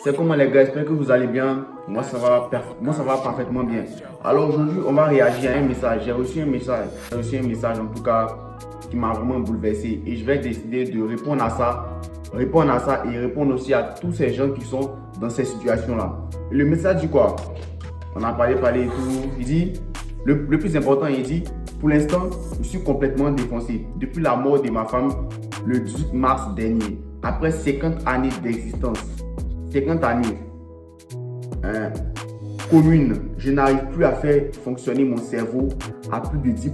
C'est comment les gars, j'espère que vous allez bien. Moi ça va parfaitement bien. Alors aujourd'hui, on va réagir à un message. J'ai reçu un message en tout cas qui m'a vraiment bouleversé et je vais décider de répondre à ça et répondre aussi à tous ces gens qui sont dans ces situations-là. Le message dit quoi? On a parlé et tout. Il dit, le plus important, il dit, pour l'instant, je suis complètement défoncé. Depuis la mort de ma femme le 18 mars dernier, après 50 années d'existence, 50 années communes, je n'arrive plus à faire fonctionner mon cerveau à plus de 10%.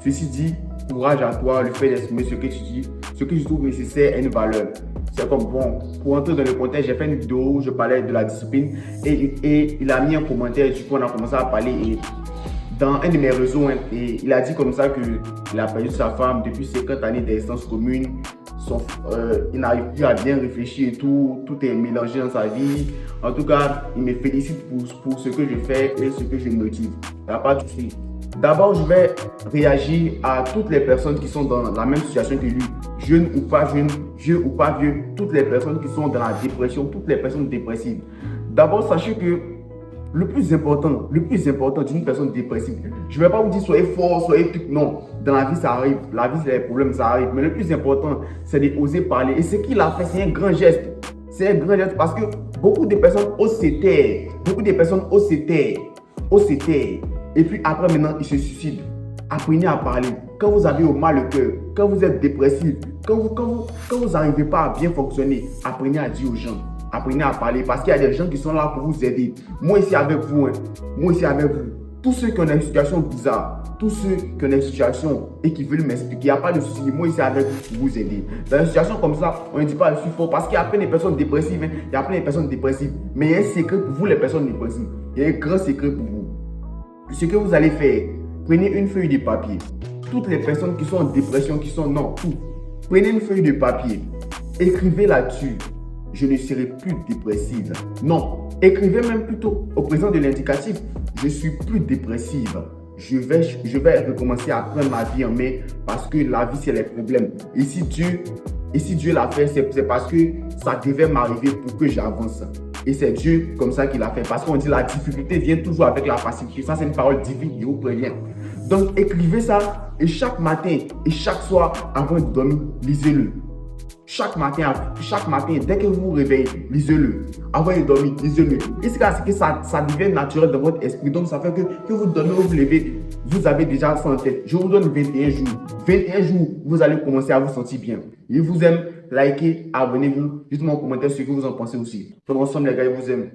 Ceci dit, courage à toi, le fait d'exprimer ce que tu dis, ce que je trouve nécessaire a une valeur. C'est comme bon, pour entrer dans le contexte, j'ai fait une vidéo où je parlais de la discipline et il a mis un commentaire, du coup on a commencé à parler et dans un de mes réseaux, et il a dit comme ça qu'il a perdu sa femme depuis 50 années d'existence commune. Il n'arrive plus à bien réfléchir et tout est mélangé dans sa vie. En tout cas, il me félicite pour ce que je fais et ce que je motive. Il n'y a pas de souci. D'abord, je vais réagir à toutes les personnes qui sont dans la même situation que lui, jeunes ou pas jeunes, vieux ou pas vieux, toutes les personnes qui sont dans la dépression, toutes les personnes dépressives. D'abord, sachez que le plus important d'une personne dépressive, je ne vais pas vous dire soyez fort, soyez tout, non. Dans la vie, ça arrive. La vie, c'est les problèmes, ça arrive. Mais le plus important, c'est d'oser parler. Et ce qu'il a fait, c'est un grand geste. C'est un grand geste parce que beaucoup de personnes osent se taire. Et puis après, maintenant, ils se suicident. Apprenez à parler. Quand vous avez au mal au cœur, quand vous êtes dépressif, quand vous n'arrivez pas à bien fonctionner, apprenez à dire aux gens. Apprenez à parler parce qu'il y a des gens qui sont là pour vous aider. Moi ici avec vous, Tous ceux qui ont des situations bizarres, tous ceux qui ont des situations et qui veulent m'expliquer, il n'y a pas de souci. Moi ici avec vous pour vous aider. Dans une situation comme ça, on ne dit pas je suis fort parce qu'il y a plein de personnes dépressives. Il y a plein de personnes dépressives. Mais il y a un secret pour vous les personnes dépressives. Il y a un grand secret pour vous. Ce que vous allez faire, prenez une feuille de papier. Toutes les personnes qui sont en dépression, prenez une feuille de papier. Écrivez là-dessus. Je ne serai plus dépressive. Non, écrivez même plutôt au présent de l'indicatif. Je suis plus dépressive. Je vais recommencer à prendre ma vie en main parce que la vie, c'est les problèmes. Et si Dieu l'a fait, c'est parce que ça devait m'arriver pour que j'avance. Et c'est Dieu comme ça qui l'a fait. Parce qu'on dit la difficulté vient toujours avec la facilité. Ça, c'est une parole divine, je vous préviens. Donc, écrivez ça et chaque matin et chaque soir, avant de dormir, lisez-le. Chaque matin, dès que vous vous réveillez, lisez-le. Avant de dormir, lisez-le. Et c'est que ça devient naturel dans votre esprit. Donc, ça fait que vous dormez, vous vous levez, vous avez déjà ça en tête. Je vous donne 21 jours. 21 jours, vous allez commencer à vous sentir bien. Je vous aime. Likez, abonnez-vous. Dites-moi en commentaire ce que vous en pensez aussi. Donc, ensemble, les gars, je vous aime.